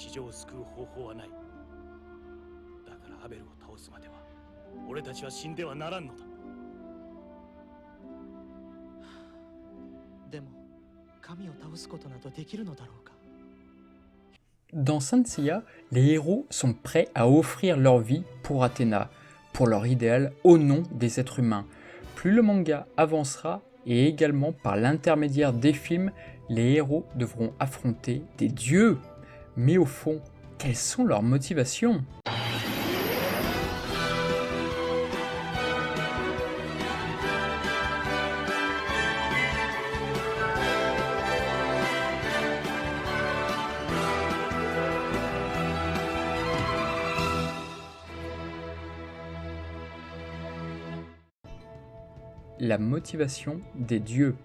地上を救う方法はない。だからアベルを倒すまでは俺たちは死んではならんのだ。でも神を倒すことなどできるのだろうか。 Dans Saint Seiya, les héros sont prêts à offrir leur vie pour Athéna, pour leur idéal au nom des êtres humains. Plus le manga avancera, et également par l'intermédiaire des films, les héros devront affronter des dieux. Mais au fond, quelles sont leurs motivations ? La motivation des dieux.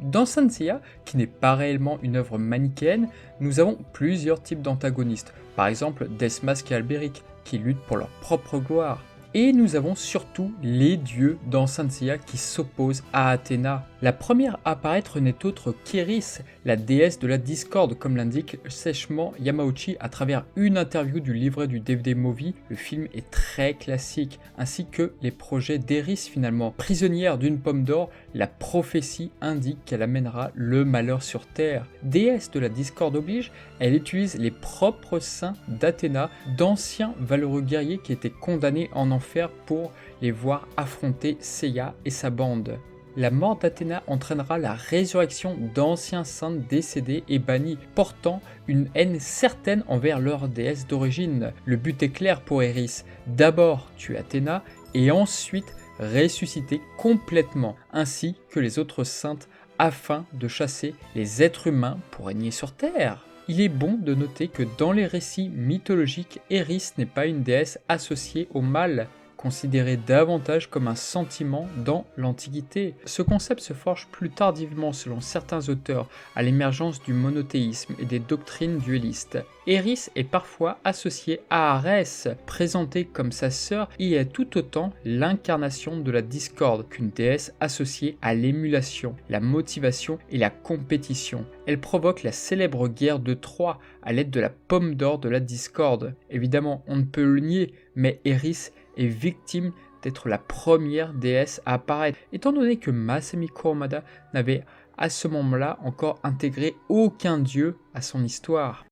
Dans Saint Seiya, qui n'est pas réellement une œuvre manichéenne, nous avons plusieurs types d'antagonistes, par exemple Desmasque et Albéric, qui luttent pour leur propre gloire. Et nous avons surtout les dieux dans Saint Seiya qui s'opposent à Athéna. La première à apparaître n'est autre qu'Eris, la déesse de la discorde, comme l'indique sèchement Yamauchi à travers une interview du livret du DVD Movie. Le film est très classique, ainsi que les projets d'Eris finalement. Prisonnière d'une pomme d'or, la prophétie indique qu'elle amènera le malheur sur Terre. Déesse de la discorde oblige, elle utilise les propres seins d'Athéna, d'anciens valeureux guerriers qui étaient condamnés en enfer pour les voir affronter Seiya et sa bande. La mort d'Athéna entraînera la résurrection d'anciens saints décédés et bannis, portant une haine certaine envers leur déesse d'origine. Le but est clair pour Eris, d'abord tuer Athéna et ensuite ressusciter complètement, ainsi que les autres saintes, afin de chasser les êtres humains pour régner sur Terre. Il est bon de noter que dans les récits mythologiques, Eris n'est pas une déesse associée au mal, considérée davantage comme un sentiment dans l'Antiquité. Ce concept se forge plus tardivement selon certains auteurs à l'émergence du monothéisme et des doctrines duellistes. Eris est parfois associée à Arès, présentée comme sa sœur et est tout autant l'incarnation de la discorde qu'une déesse associée à l'émulation, la motivation et la compétition. Elle provoque la célèbre guerre de Troie à l'aide de la pomme d'or de la discorde. Évidemment, on ne peut le nier, mais Eris est victime d'être la première déesse à apparaître, étant donné que Masami Kurumada n'avait à ce moment-là encore intégré aucun dieu à son histoire.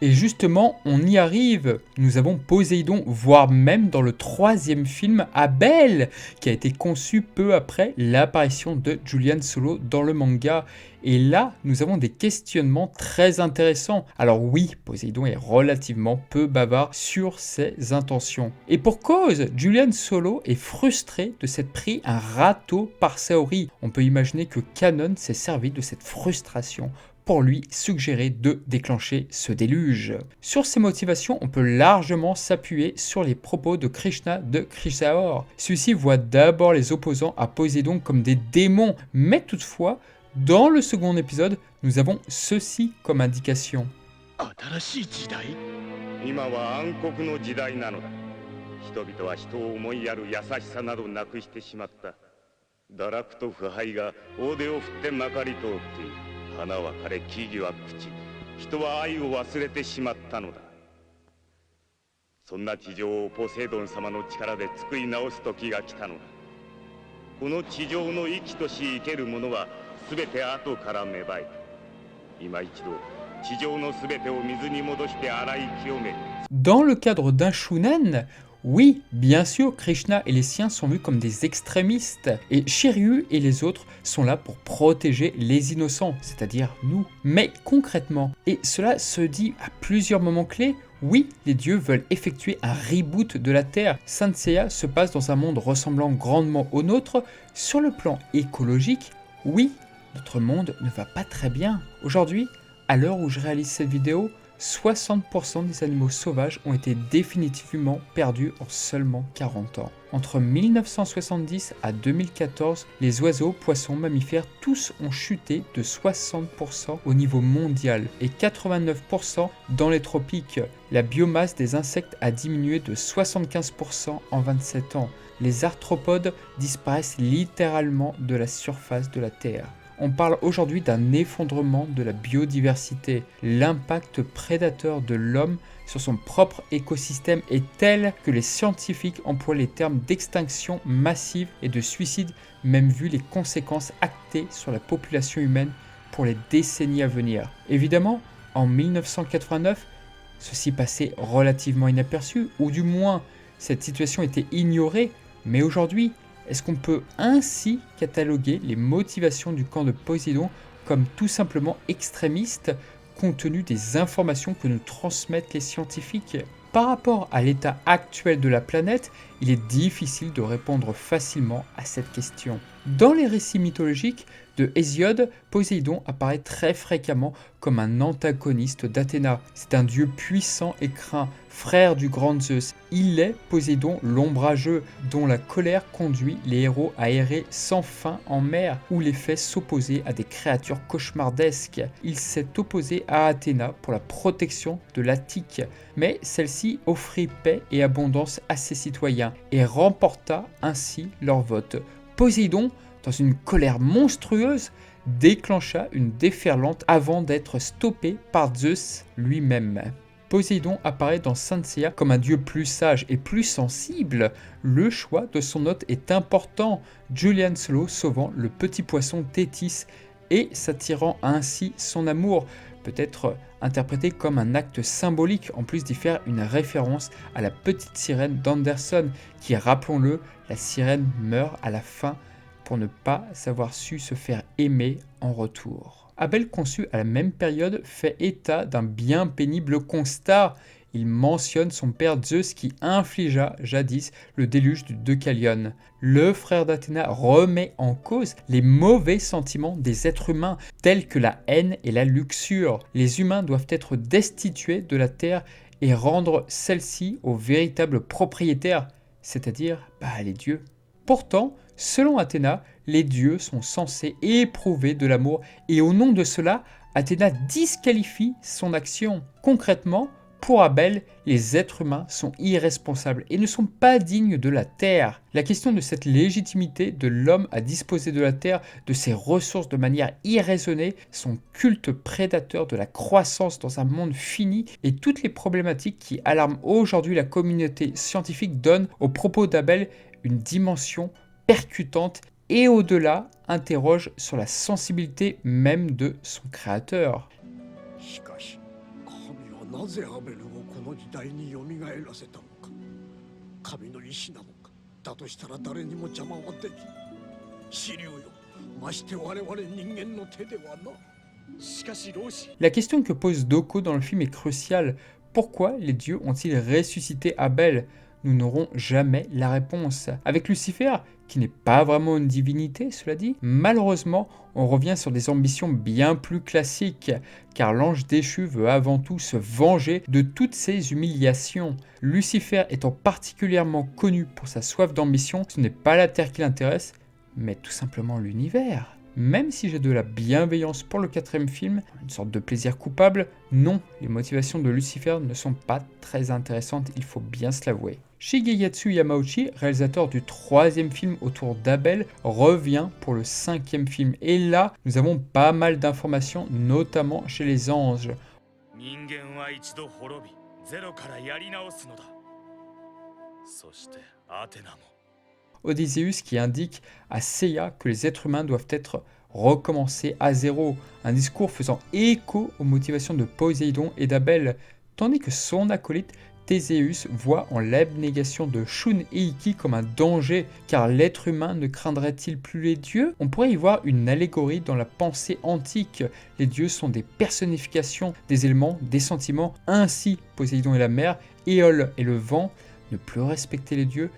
Et justement, on y arrive. Nous avons Poséidon, voire même dans le troisième film, Abel, qui a été conçu peu après l'apparition de Julian Solo dans le manga. Et là, nous avons des questionnements très intéressants. Alors oui, Poséidon est relativement peu bavard sur ses intentions. Et pour cause, Julian Solo est frustré de s'être pris un râteau par Saori. On peut imaginer que Kanon s'est servi de cette frustration pour lui suggérer de déclencher ce déluge. Sur ces motivations, on peut largement s'appuyer sur les propos de Krishna de Krishaor. Celui-ci voit d'abord les opposants à Poséidon comme des démons, mais toutefois, dans le second épisode, nous avons ceci comme indication. Dans le cadre d'un shunen, oui, bien sûr, Krishna et les siens sont vus comme des extrémistes, et Shiryu et les autres sont là pour protéger les innocents, c'est-à-dire nous. Mais concrètement, et cela se dit à plusieurs moments clés, oui, les dieux veulent effectuer un reboot de la Terre. Saint Seiya se passe dans un monde ressemblant grandement au nôtre. Sur le plan écologique, oui, notre monde ne va pas très bien. Aujourd'hui, à l'heure où je réalise cette vidéo, 60% des animaux sauvages ont été définitivement perdus en seulement 40 ans. Entre 1970 à 2014, les oiseaux, poissons, mammifères, tous ont chuté de 60% au niveau mondial et 89% dans les tropiques. La biomasse des insectes a diminué de 75% en 27 ans. Les arthropodes disparaissent littéralement de la surface de la Terre. on parle aujourd'hui d'un effondrement de la biodiversité. L'impact prédateur de l'homme sur son propre écosystème est tel que les scientifiques emploient les termes d'extinction massive et de suicide, même vu les conséquences actées sur la population humaine pour les décennies à venir. Évidemment, en 1989, ceci passait relativement inaperçu, ou du moins cette situation était ignorée, mais aujourd'hui, est-ce qu'on peut ainsi cataloguer les motivations du camp de Poséidon comme tout simplement extrémistes compte tenu des informations que nous transmettent les scientifiques? Par rapport à l'état actuel de la planète, il est difficile de répondre facilement à cette question. Dans les récits mythologiques de Hésiode, Poséidon apparaît très fréquemment comme un antagoniste d'Athéna. C'est un dieu puissant et craint, frère du grand Zeus. Il est Poséidon l'ombrageux, dont la colère conduit les héros à errer sans fin en mer, ou les fait s'opposer à des créatures cauchemardesques. Il s'est opposé à Athéna pour la protection de l'Attique, mais celle-ci offrit paix et abondance à ses citoyens et remporta ainsi leur vote. Poséidon, dans une colère monstrueuse, déclencha une déferlante avant d'être stoppé par Zeus lui-même. Poséidon apparaît dans Saint Seiya comme un dieu plus sage et plus sensible. Le choix de son hôte est important, Julian Solo sauvant le petit poisson Thétis et s'attirant ainsi son amour, peut-être interprété comme un acte symbolique, en plus d'y faire une référence à la petite sirène d'Anderson, qui, rappelons-le, la sirène meurt à la fin pour ne pas avoir su se faire aimer en retour. Abel, conçu à la même période, fait état d'un bien pénible constat. Il mentionne son père Zeus qui infligea jadis le déluge du Deucalion. Le frère d'Athéna remet en cause les mauvais sentiments des êtres humains, tels que la haine et la luxure. Les humains doivent être destitués de la terre et rendre celle-ci aux véritables propriétaires, c'est-à-dire les dieux. Pourtant, selon Athéna, les dieux sont censés éprouver de l'amour et au nom de cela, Athéna disqualifie son action. Concrètement, pour Abel, les êtres humains sont irresponsables et ne sont pas dignes de la terre. La question de cette légitimité de l'homme à disposer de la terre, de ses ressources de manière irraisonnée, son culte prédateur de la croissance dans un monde fini et toutes les problématiques qui alarment aujourd'hui la communauté scientifique donnent aux propos d'Abel une dimension percutante et au-delà interroge sur la sensibilité même de son créateur. なぜアベルをこの時代によみがえらせたのか。神の意志なのか。だとしたら誰にも邪魔はできん。支流よ。まして我々人間の手ではな。しかし老子 La question que pose Doko dans le film est cruciale. Pourquoi les dieux ont-ils ressuscité Abel? Nous n'aurons jamais la réponse. Avec Lucifer, qui n'est pas vraiment une divinité, cela dit, malheureusement, on revient sur des ambitions bien plus classiques, car l'ange déchu veut avant tout se venger de toutes ces humiliations. Lucifer étant particulièrement connu pour sa soif d'ambition, ce n'est pas la Terre qui l'intéresse, mais tout simplement l'univers. Même si j'ai de la bienveillance pour le 4e film, une sorte de plaisir coupable, non, les motivations de Lucifer ne sont pas très intéressantes, il faut bien se l'avouer. Shigeyasu Yamauchi, réalisateur du 3e film autour d'Abel, revient pour le 5e film. Et là, nous avons pas mal d'informations, notamment chez les anges. Odysseus qui indique à Seiya que les êtres humains doivent être recommencés à zéro, un discours faisant écho aux motivations de Poséidon et d'Abel, tandis que son acolyte Théséus voit en l'abnégation de Shun et Ikki comme un danger, car l'être humain ne craindrait-il plus les dieux? On pourrait y voir une allégorie dans la pensée antique. Les dieux sont des personnifications des éléments, des sentiments, ainsi Poséidon et la mer, Éole et le vent. Ne plus respecter les dieux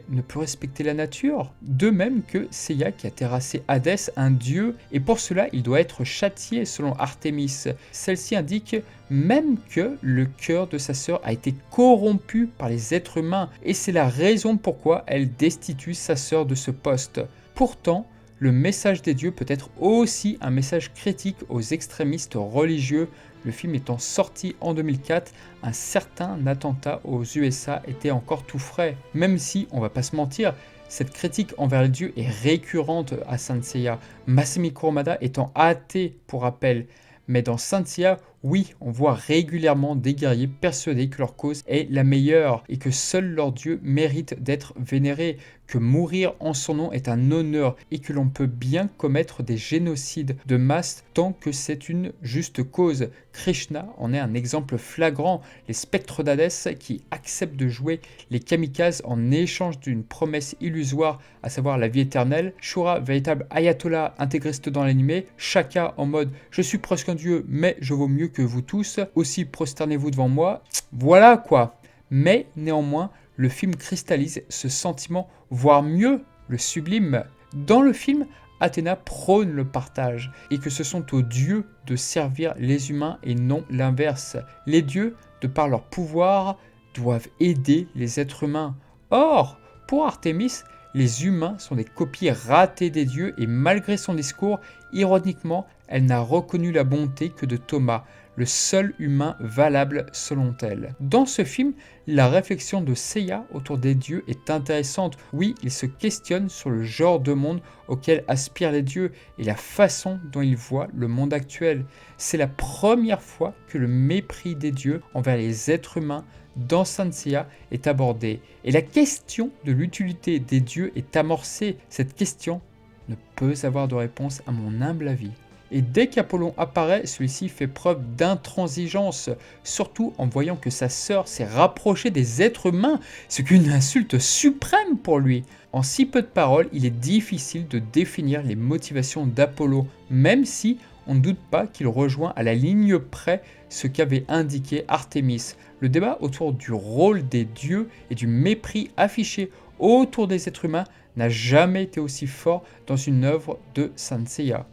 ne plus respecter la nature. De même que Seiya qui a terrassé Hadès, un dieu, et pour cela il doit être châtié selon Artémis. Celle-ci indique même que le cœur de sa sœur a été corrompu par les êtres humains, et c'est la raison pourquoi elle destitue sa sœur de ce poste. Pourtant, le message des dieux peut être aussi un message critique aux extrémistes religieux. Le film étant sorti en 2004, un certain attentat aux USA était encore tout frais. Même si, on va pas se mentir, Cette critique envers les dieux est récurrente à Saint Seiya, Masami Kurumada étant athée pour rappel. Mais dans Saint Seiya, oui, on voit régulièrement des guerriers persuadés que leur cause est la meilleure et que seul leur dieu mérite d'être vénéré, que mourir en son nom est un honneur et que l'on peut bien commettre des génocides de masse tant que c'est une juste cause. Krishna en est un exemple flagrant, les spectres d'Hadès qui acceptent de jouer les kamikazes en échange d'une promesse illusoire, à savoir la vie éternelle, Shura, véritable ayatollah intégriste dans l'animé, Shaka en mode « je suis presque un dieu mais je vaux mieux que vous tous, aussi prosternez-vous devant moi », voilà quoi. Mais néanmoins, le film cristallise ce sentiment, voire mieux, le sublime. Dans le film, Athéna prône le partage et que ce sont aux dieux de servir les humains et non l'inverse. Les dieux, de par leur pouvoir, doivent aider les êtres humains. Or, pour Artémis, les humains sont des copies ratées des dieux et malgré son discours, ironiquement, elle n'a reconnu la bonté que de Thomas, le seul humain valable selon elle. Dans ce film, la réflexion de Seiya autour des dieux est intéressante. Oui, il se questionne sur le genre de monde auquel aspirent les dieux et la façon dont ils voient le monde actuel. C'est la première fois que le mépris des dieux envers les êtres humains dans Saint Seiya est abordé. Et la question de l'utilité des dieux est amorcée. Cette question ne peut avoir de réponse à mon humble avis. Et dès qu'Apollon apparaît, celui-ci fait preuve d'intransigeance, surtout en voyant que sa sœur s'est rapprochée des êtres humains, ce qu'une insulte suprême pour lui. En si peu de paroles, il est difficile de définir les motivations d'Apollo, même si on ne doute pas qu'il rejoint à la ligne près ce qu'avait indiqué Artémis. Le débat autour du rôle des dieux et du mépris affiché autour des êtres humains n'a jamais été aussi fort dans une œuvre de Saint Seiya.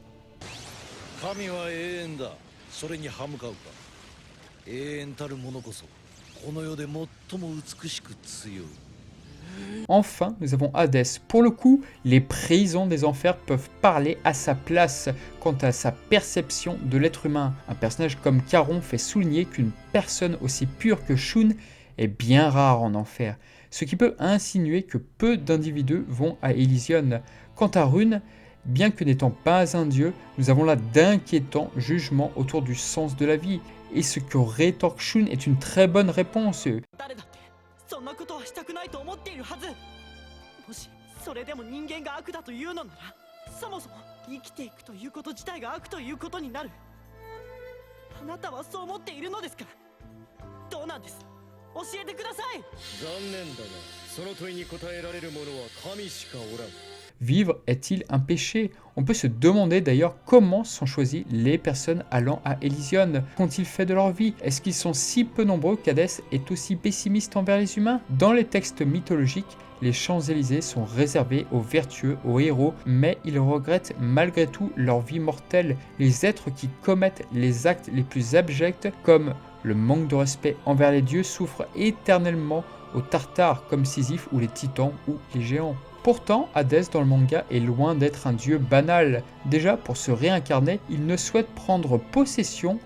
神は永遠だ。それに歯向かうか。永遠たるものこそこの世で最も美しく強い。 Enfin, nous avons Hadès. Pour le coup, les prisons des enfers peuvent parler à sa place quant à sa perception de l'être humain. Un personnage comme Charon fait souligner qu'une personne aussi pure que Shun est bien rare en enfer, ce qui peut insinuer que peu d'individus vont à Elysion. Quant à Rune, bien que n'étant pas un dieu, nous avons là d'inquiétants jugements autour du sens de la vie. Et ce que rétorque Shun est une très bonne réponse. そんなことはしたくないと思っているはず。もしそれでも人間が悪だというのなら、そもそも生きていくということ自体が悪ということになる。あなたはそう思っているのですか？どうなんです？教えてください。残念だが、その問いに答えられる者は神しかおらん。 Vivre est-il un péché? On peut se demander d'ailleurs comment sont choisies les personnes allant à Elysion. Qu'ont-ils fait de leur vie? Est-ce qu'ils sont si peu nombreux qu'Hadès est aussi pessimiste envers les humains? Dans les textes mythologiques, les Champs-Élysées sont réservés aux vertueux, aux héros, mais ils regrettent malgré tout leur vie mortelle. Les êtres qui commettent les actes les plus abjects, comme le manque de respect envers les dieux, souffrent éternellement aux Tartares, comme Sisyphe ou les Titans ou les géants. Pourtant, Hadès dans le manga est loin d'être un dieu banal. Déjà, pour se réincarner, il ne souhaite prendre possession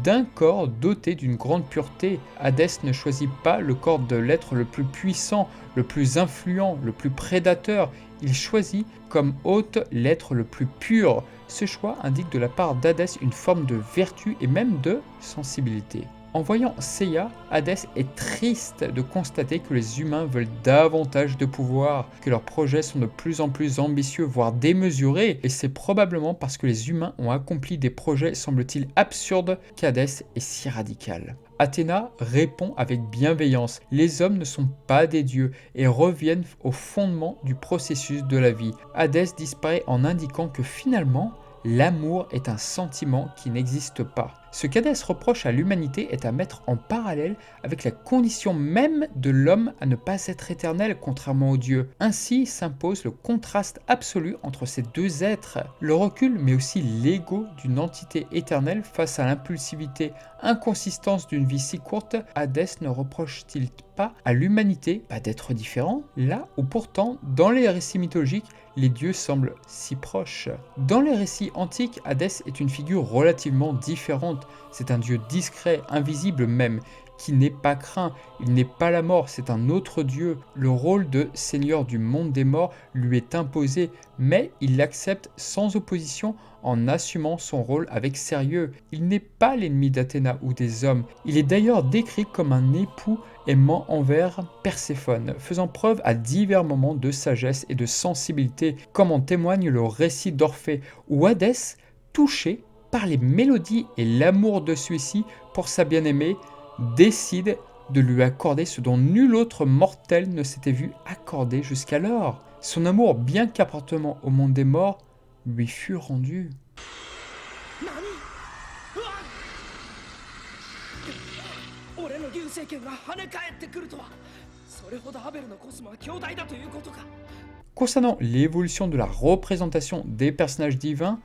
d'un corps doté d'une grande pureté. Hadès ne choisit pas le corps de l'être le plus puissant, le plus influent, le plus prédateur. Il choisit comme hôte l'être le plus pur. Ce choix indique de la part d'Hadès une forme de vertu et même de sensibilité. En voyant Seiya, Hadès est triste de constater que les humains veulent davantage de pouvoir, que leurs projets sont de plus en plus ambitieux, voire démesurés, et c'est probablement parce que les humains ont accompli des projets semble-t-il absurdes qu'Hadès est si radical. Athéna répond avec bienveillance, les hommes ne sont pas des dieux et reviennent au fondement du processus de la vie. Hadès disparaît en indiquant que finalement, l'amour est un sentiment qui n'existe pas. Ce qu'Hadès reproche à l'humanité est à mettre en parallèle avec la condition même de l'homme à ne pas être éternel contrairement aux dieux. Ainsi s'impose le contraste absolu entre ces deux êtres. Le recul mais aussi l'ego d'une entité éternelle face à l'impulsivité, inconsistance d'une vie si courte, Hadès ne reproche-t-il pas à l'humanité d'être différent, là où pourtant dans les récits mythologiques, les dieux semblent si proches. Dans les récits antiques, Hadès est une figure relativement différente. C'est un dieu discret, invisible même, qui n'est pas craint. Il n'est pas la mort, c'est un autre dieu. Le rôle de seigneur du monde des morts lui est imposé, mais il l'accepte sans opposition en assumant son rôle avec sérieux. Il n'est pas l'ennemi d'Athéna ou des hommes. Il est d'ailleurs décrit comme un époux aimant envers Perséphone, faisant preuve à divers moments de sagesse et de sensibilité, comme en témoigne le récit d'Orphée, où Hadès, touché par les mélodies et l'amour de celui-ci pour sa bien-aimée, décide de lui accorder ce dont nul autre mortel ne s'était vu accorder jusqu'alors. Son amour, bien qu'appartenant au monde des morts, lui fut rendu. 俺の流星剣が跳ね返ってくるとはそれほどアベルのコスモは強大だということか Concernant l'évolution de la représentation des personnages divins,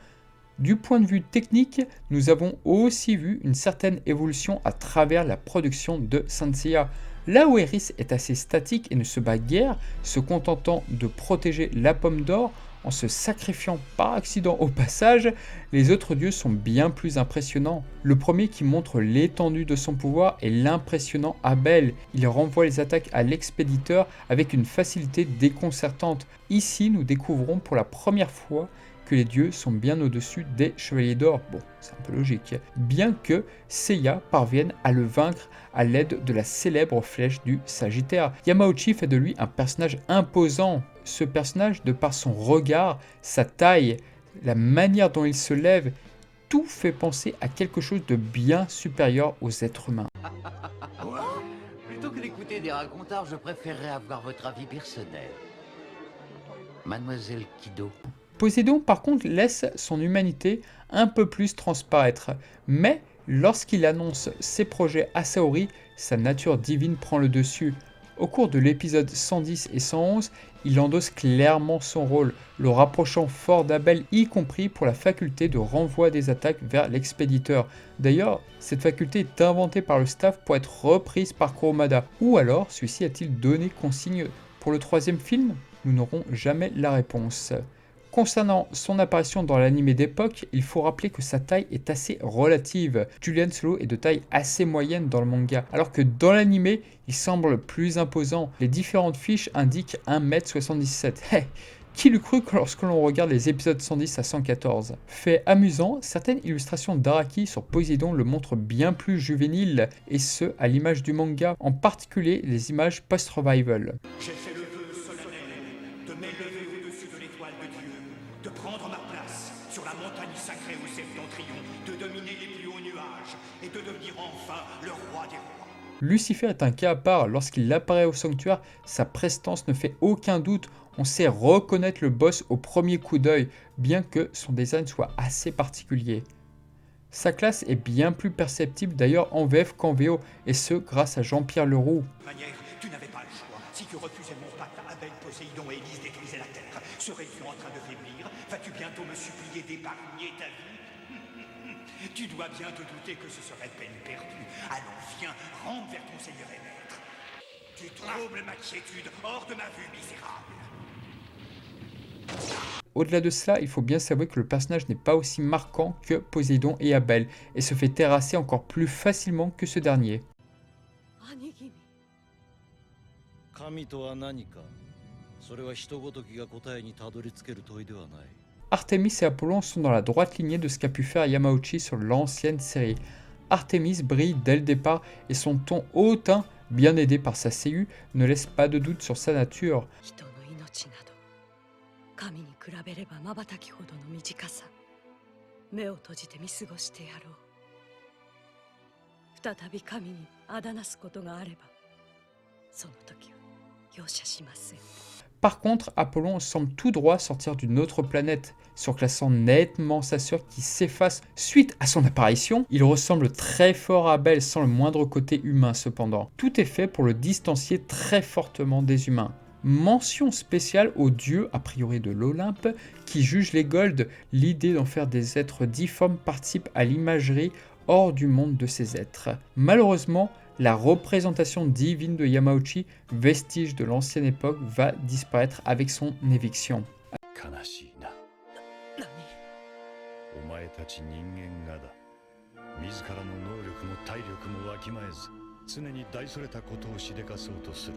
du point de vue technique, nous avons aussi vu une certaine évolution à travers la production de Saint Seiya. Là où Eris est assez statique et ne se bat guère, se contentant de protéger la pomme d'or en se sacrifiant par accident au passage, les autres dieux sont bien plus impressionnants. Le premier qui montre l'étendue de son pouvoir est l'impressionnant Abel. Il renvoie les attaques à l'expéditeur avec une facilité déconcertante. Ici, nous découvrons pour la première fois que les dieux sont bien au-dessus des chevaliers d'or. Bon, c'est un peu logique. Bien que Seiya parvienne à le vaincre à l'aide de la célèbre flèche du Sagittaire. Yamauchi fait de lui un personnage imposant. Ce personnage, de par son regard, sa taille, la manière dont il se lève, tout fait penser à quelque chose de bien supérieur aux êtres humains. Plutôt que d'écouter des racontards, je préférerais avoir votre avis personnel. Mademoiselle Kido. Poséidon, par contre, laisse son humanité un peu plus transparaître, mais lorsqu'il annonce ses projets à Saori, sa nature divine prend le dessus. Au cours de l'épisode 110 et 111, il endosse clairement son rôle, le rapprochant fort d'Abel, y compris pour la faculté de renvoi des attaques vers l'expéditeur. D'ailleurs, cette faculté est inventée par le staff pour être reprise par Kurumada. Ou alors, celui-ci a-t-il donné consigne pour le troisième film? Nous n'aurons jamais la réponse. Concernant son apparition dans l'anime d'époque, il faut rappeler que sa taille est assez relative. Julian Solo est de taille assez moyenne dans le manga, alors que dans l'anime, il semble plus imposant. Les différentes fiches indiquent 1m77. Hey, qui l'eût cru lorsque l'on regarde les épisodes 110 à 114? Fait amusant, certaines illustrations d'Araki sur Poséidon le montrent bien plus juvénile, et ce, à l'image du manga, en particulier les images post-revival. J'ai fait le vœu solennel de m'élever au-dessus de l'étoile de Dieu, de prendre ma place sur la montagne sacrée au septentrion, de dominer les plus hauts nuages et de devenir enfin le roi des rois. Lucifer est un cas à part. Lorsqu'il apparaît au sanctuaire, sa prestance ne fait aucun doute. On sait reconnaître le boss au premier coup d'œil, bien que son design soit assez particulier. Sa classe est bien plus perceptible d'ailleurs en VF qu'en VO, et ce grâce à Jean-Pierre Leroux. Manière, tu n'avais pas le choix. Si tu refusais mon pacte, Abel, Poséidon et Élise détruisaient la terre. Serais-tu en train de faiblir? Vas-tu bientôt me supplier d'épargner ta vie? Tu dois bien te douter que ce serait peine perdue. Allons, viens, rentre vers ton Seigneur et Maître. Tu troubles ma quiétude, hors de ma vue, misérable. Au-delà de cela, il faut bien s'avouer que le personnage n'est pas aussi marquant que Poséidon et Abel, et se fait terrasser encore plus facilement que ce dernier. 兄君神とは何か。それは人ごときが答えにたどり着ける問いではない。 Artemis et Apollon sont dans la droite lignée de ce qu'a pu faire Yamauchi sur l'ancienne série. Artemis brille dès le départ et son ton hautain, bien aidé par sa séhu, ne laisse pas de doute sur sa nature. 人の命など神に比べれば瞬きほどの短さ目を閉じて見過ごしてやろう再び神にあだなすことがあればその時は容赦しません Par contre, Apollon semble tout droit sortir d'une autre planète, surclassant nettement sa sœur qui s'efface suite à son apparition. Il ressemble très fort à Abel sans le moindre côté humain cependant. Tout est fait pour le distancier très fortement des humains. Mention spéciale aux dieux a priori de l'Olympe qui jugent les Golds. L'idée d'en faire des êtres difformes participe à l'imagerie hors du monde de ces êtres. Malheureusement, la représentation divine de Yamauchi, vestige de l'ancienne époque, va disparaître avec son éviction. 悲しいな。何お前たち人間がだ。自らの能力も体力もわきまえず、常に大それたことをしでかそうとする。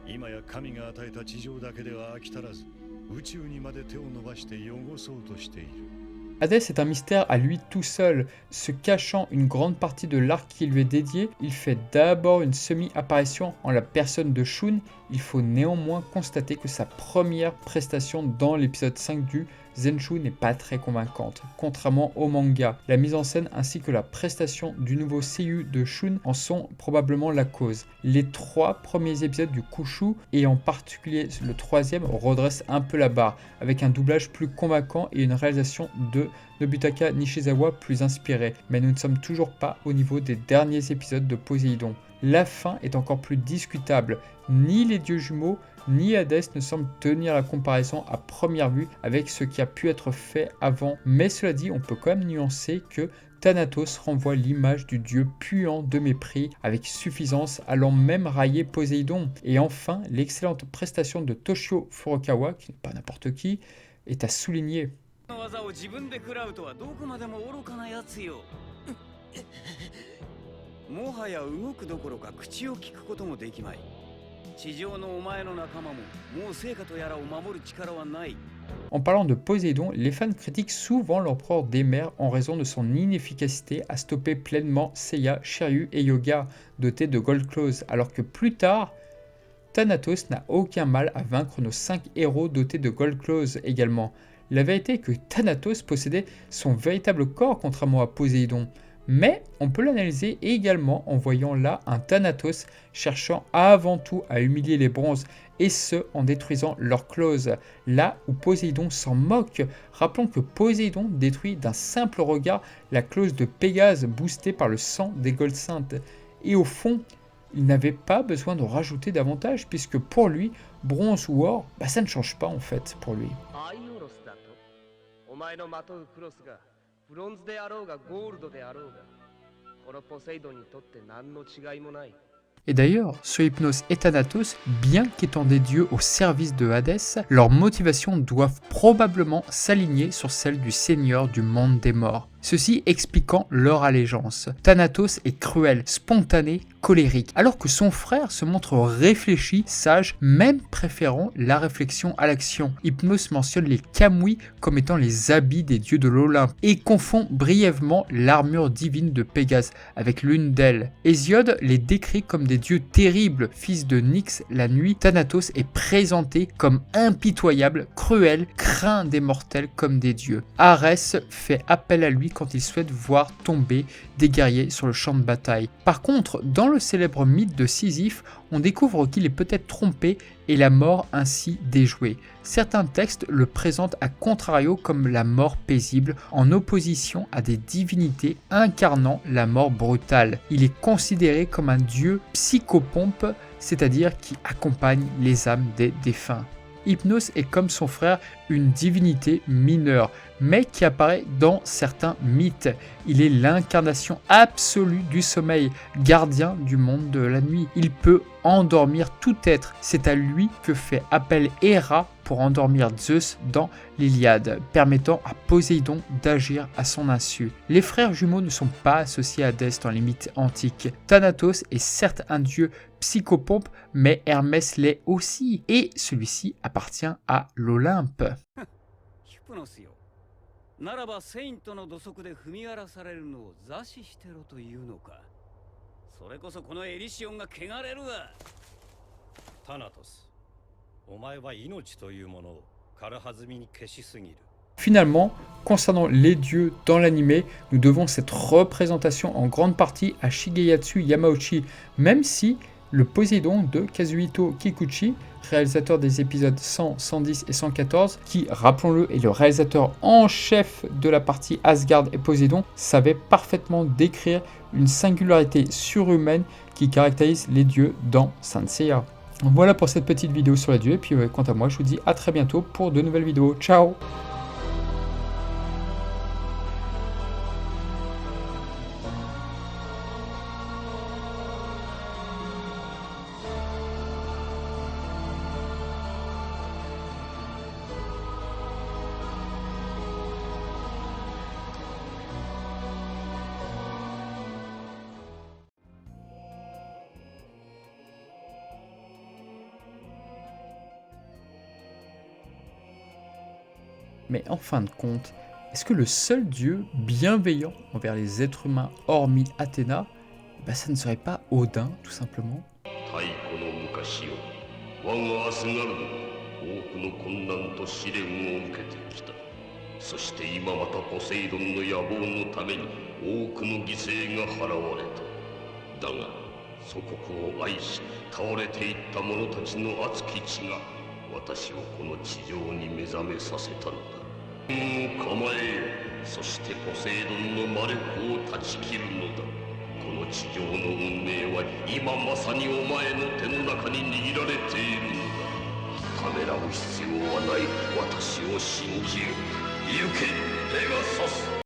今や神が与えた地上だけでは飽き足らず、宇宙にまで手を伸ばして汚そうとしている。Hadès est un mystère à lui tout seul. Se cachant une grande partie de l'arc qui lui est dédié, il fait d'abord une semi-apparition en la personne de Shun. Il faut néanmoins constater que sa première prestation dans l'épisode 5 du Zenshu n'est pas très convaincante, contrairement au manga. La mise en scène ainsi que la prestation du nouveau seiyuu de Shun en sont probablement la cause. Les 3 premiers épisodes du Kushu, et en particulier le 3e, redressent un peu la barre, avec un doublage plus convaincant et une réalisation de Nobutaka Nishizawa plus inspirée. Mais nous ne sommes toujours pas au niveau des derniers épisodes de Poséidon. La fin est encore plus discutable. Ni les dieux jumeaux, ni Hadès ne semblent tenir la comparaison à première vue avec ce qui a pu être fait avant. Mais cela dit, on peut quand même nuancer que Thanatos renvoie l'image du dieu puant de mépris avec suffisance, allant même railler Poséidon. Et enfin, l'excellente prestation de Toshio Furukawa, qui n'est pas n'importe qui, est à souligner. En parlant de Poséidon, les fans critiquent souvent l'empereur des mers en raison de son inefficacité à stopper pleinement Seiya, Shiryu et Yoga, dotés de Gold Claws, alors que plus tard, Thanatos n'a aucun mal à vaincre nos 5 héros dotés de Gold Claws également. La vérité est que Thanatos possédait son véritable corps contrairement à Poséidon. Mais on peut l'analyser également en voyant là un Thanatos cherchant avant tout à humilier les bronzes, et ce en détruisant leurs claws, là où Poséidon s'en moque. Rappelons que Poséidon détruit d'un simple regard la clause de Pégase boostée par le sang des Gold Saints. Et au fond, il n'avait pas besoin de rajouter davantage, puisque pour lui, bronze ou or, ça ne change pas en fait pour lui. ブロンズであろうがゴールドであろうが、このポセイドンにとって何の違いもない。 Et d'ailleurs, sur Hypnos et Thanatos, bien qu'étant des dieux au service de Hadès, leurs motivations doivent probablement s'aligner sur celles du seigneur du monde des morts. Ceci expliquant leur allégeance. Thanatos est cruel, spontané, colérique, alors que son frère se montre réfléchi, sage, même préférant la réflexion à l'action. Hypnos mentionne les Kamui comme étant les habits des dieux de l'Olympe et confond brièvement l'armure divine de Pégase avec l'une d'elles. Hésiode les décrit comme des dieux terribles, fils de Nyx la nuit. Thanatos est présenté comme impitoyable, cruel, craint des mortels comme des dieux. Arès fait appel à lui quand il souhaite voir tomber des guerriers sur le champ de bataille. Par contre, dans le célèbre mythe de Sisyphe, on découvre qu'il est peut-être trompé et la mort ainsi déjouée. Certains textes le présentent à contrario comme la mort paisible, en opposition à des divinités incarnant la mort brutale. Il est considéré comme un dieu psychopompe, c'est-à-dire qui accompagne les âmes des défunts. Hypnos est comme son frère une divinité mineure, mais qui apparaît dans certains mythes. Il est l'incarnation absolue du sommeil, gardien du monde de la nuit. Il peut endormir tout être. C'est à lui que fait appel Héra pour endormir Zeus dans l'Iliade, permettant à Poséidon d'agir à son insu. Les frères jumeaux ne sont pas associés à Hadès dans les mythes antiques. Thanatos est certes un dieu psychopompe, mais Hermès l'est aussi, et celui-ci appartient à l'Olympe. ならばセイントの土足で踏み荒らされるのを座視してろというのか。それこそこのエリシオンが汚れるわ。タナトス、お前は命というものを軽はずみに消しすぎる。 Finalement, concernant les dieux dans l'anime, nous devons cette représentation en grande partie à Shigeyatsu Yamauchi, même si le Poséidon de Kazuhito Kikuchi, réalisateur des épisodes 100, 110 et 114, qui, rappelons-le, est le réalisateur en chef de la partie Asgard et Poséidon, savait parfaitement décrire une singularité surhumaine qui caractérise les dieux dans Saint Seiya. Voilà pour cette petite vidéo sur les dieux, et puis quant à moi, je vous dis à très bientôt pour de nouvelles vidéos. Ciao! Mais en fin de compte, est-ce que le seul dieu bienveillant envers les êtres humains, hormis Athéna, ça ne serait pas Odin, tout simplement? 太古の昔よ、我がアスガルド多くの困難と試練を受けてきた。そして今またポセイドンの野望のために多くの犠牲が払われた。だが祖国を愛し倒れていった者たちの熱き血が私をこの地上に目覚めさせたのだ。構えよ、そしてポセイドンの魔力を断ち切るのだ。この地上の運命は今まさにお前の手の中に握られているのだ。ためらう必要はない。私を信じよ。行け、ペガサス。